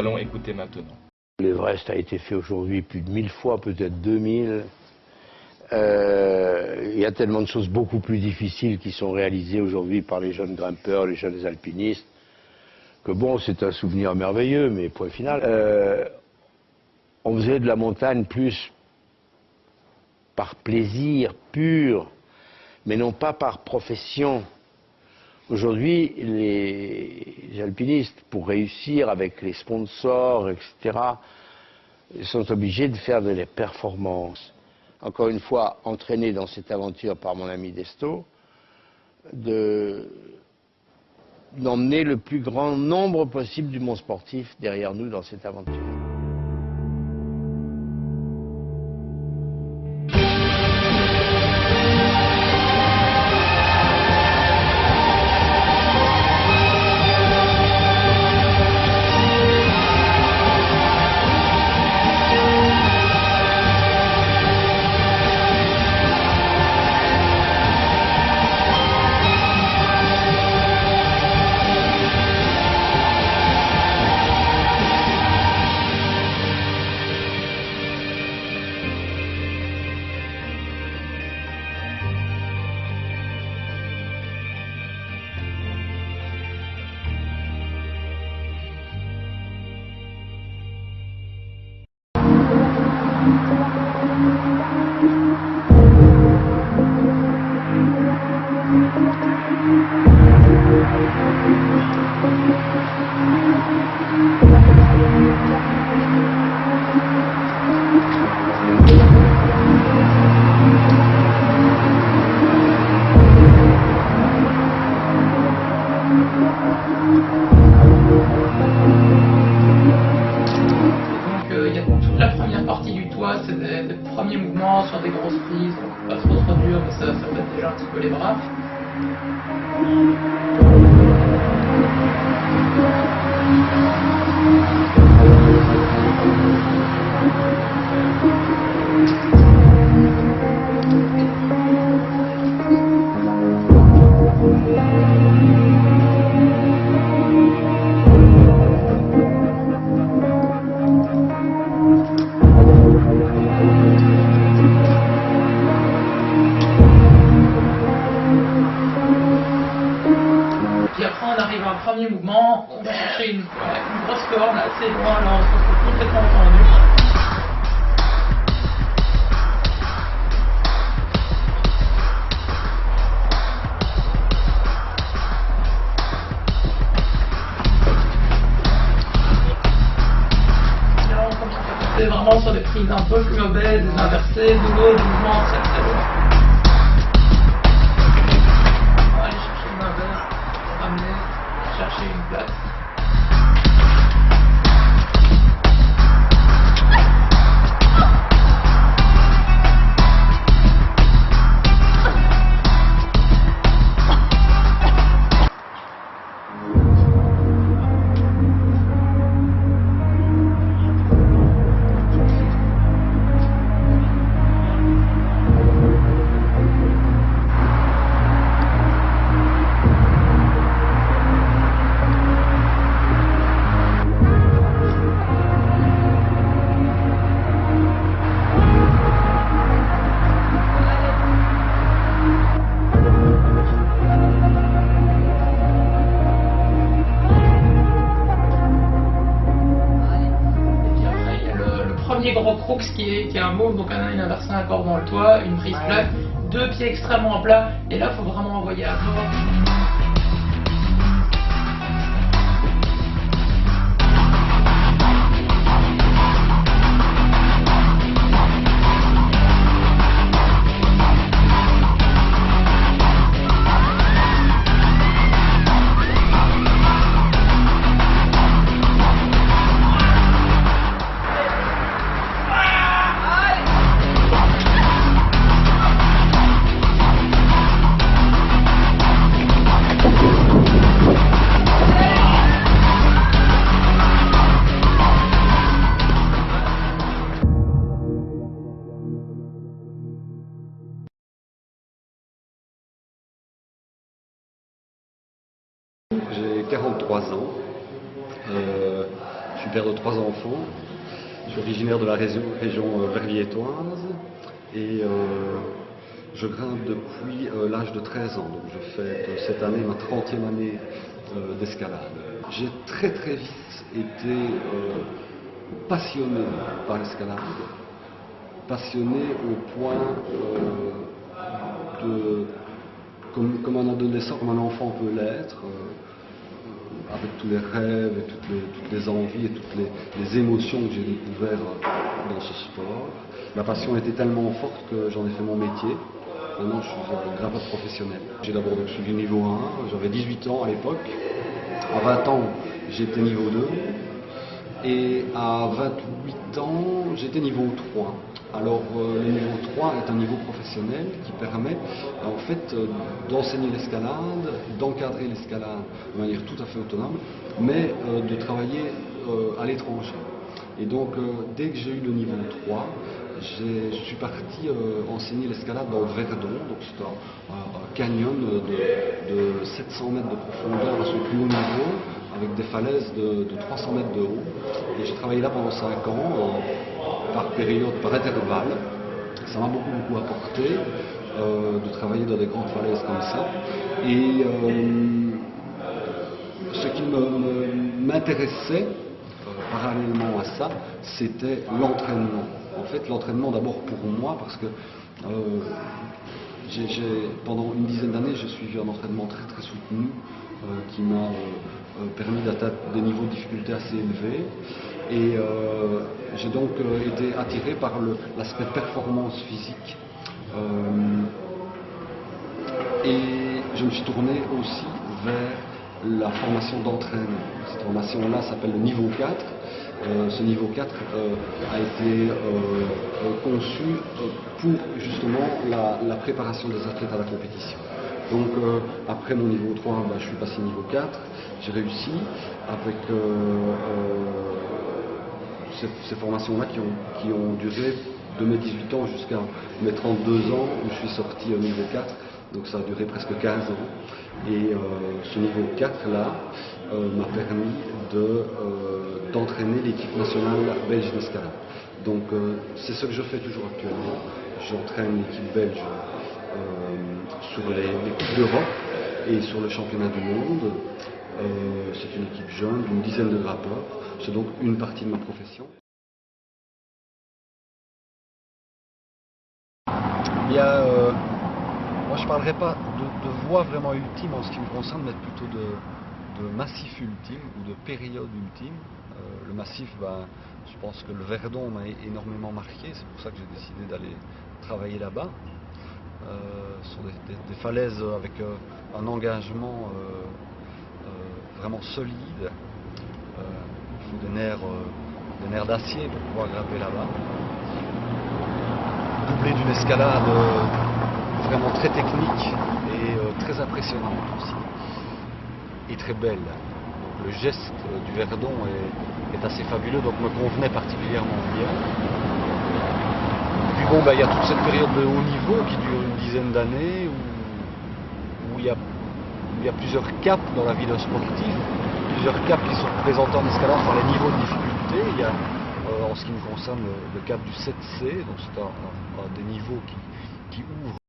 allons écouter maintenant. L'Everest a été fait aujourd'hui plus de 1000 fois, peut-être 2000. Il y a tellement de choses beaucoup plus difficiles qui sont réalisées aujourd'hui par les jeunes grimpeurs, les jeunes alpinistes, que bon, c'est un souvenir merveilleux, mais point final. On faisait de la montagne plus par plaisir pur, mais non pas par profession. Aujourd'hui, les alpinistes, pour réussir avec les sponsors, etc., sont obligés de faire des performances. Encore une fois, entraîné dans cette aventure par mon ami Desto, d'emmener le plus grand nombre possible du monde sportif derrière nous dans cette aventure. La première partie du toit, c'est des premiers mouvements sur des grosses prises, donc pas trop dur, mais ça pète déjà un petit peu les bras. Puis après on arrive à un premier mouvement, on va chercher une grosse corde assez loin, là on se retrouve complètement tendu. Là on commence à passer vraiment sur des prises un peu plus obèses, des inversés, de l'eau, des mouvements très très loin. Chercher une place. Premier gros crux qui est un move, donc un inversé un corps dans le toit, une prise plate, deux pieds extrêmement plats, et là il faut vraiment envoyer à fond. père de 3 enfants. Je suis originaire de la région verviétoise et je grimpe depuis l'âge de 13 ans. Donc je fais cette année ma 30e année d'escalade. J'ai très vite été passionné par l'escalade, passionné au point comme un adolescent, comme un enfant peut l'être, avec tous les rêves et toutes les envies et toutes les émotions que j'ai découvertes dans ce sport. Ma passion était tellement forte que j'en ai fait mon métier. Maintenant, je suis un grimpeur professionnel. J'ai d'abord suivi niveau 1, j'avais 18 ans à l'époque. À 20 ans, j'étais niveau 2. Et à 28 ans, j'étais niveau 3. Alors le niveau 3 est un niveau professionnel qui permet en fait d'enseigner l'escalade, d'encadrer l'escalade de manière tout à fait autonome, mais de travailler à l'étranger. Et donc dès que j'ai eu le niveau 3, je suis parti enseigner l'escalade dans le Verdon, donc c'est un canyon de 700 mètres de profondeur à son plus haut niveau, avec des falaises de 300 mètres de haut. Et j'ai travaillé là pendant 5 ans, par période, par intervalle. Ça m'a beaucoup apporté de travailler dans des grandes falaises comme ça. Et ce qui m'intéressait parallèlement à ça, c'était l'entraînement. En fait, l'entraînement d'abord pour moi, parce que pendant une dizaine d'années, j'ai suivi un entraînement très soutenu qui m'a permis d'atteindre des niveaux de difficulté assez élevés. Et j'ai donc été attiré par l'aspect performance physique. Et je me suis tourné aussi vers la formation d'entraînement. Cette formation-là s'appelle le niveau 4. Ce niveau 4 a été conçu pour justement la préparation des athlètes à la compétition. Donc après mon niveau 3, je suis passé niveau 4, j'ai réussi avec ces formations-là qui ont duré de mes 18 ans jusqu'à mes 32 ans où je suis sorti au niveau 4, donc ça a duré presque 15 ans. Et ce niveau 4-là m'a permis d'entraîner l'équipe nationale belge d'escalade. Donc c'est ce que je fais toujours actuellement. J'entraîne l'équipe belge sur les Coupes d'Europe et sur le championnat du monde. C'est une équipe jeune d'une dizaine de grimpeurs. C'est donc une partie de ma profession. Bien, moi je ne parlerai pas de voie vraiment ultime en ce qui me concerne, mais plutôt de massif ultime ou de période ultime. Le massif, je pense que le Verdon m'a énormément marqué, c'est pour ça que j'ai décidé d'aller travailler là-bas. Sur des falaises avec un engagement vraiment solide. Il faut des nerfs d'acier pour pouvoir grimper là-bas. Doublé d'une escalade vraiment très technique et très impressionnante aussi. Et très belle. Donc, le geste du Verdon est assez fabuleux, donc me convenait particulièrement bien. Puis bon, il y a toute cette période de haut niveau qui dure une dizaine d'années où il y a plusieurs caps dans la vie d'un sportif, plusieurs caps qui sont représentés en escalade par les niveaux de difficulté. Il y a en ce qui me concerne le cap du 7C, donc c'est un des niveaux qui ouvre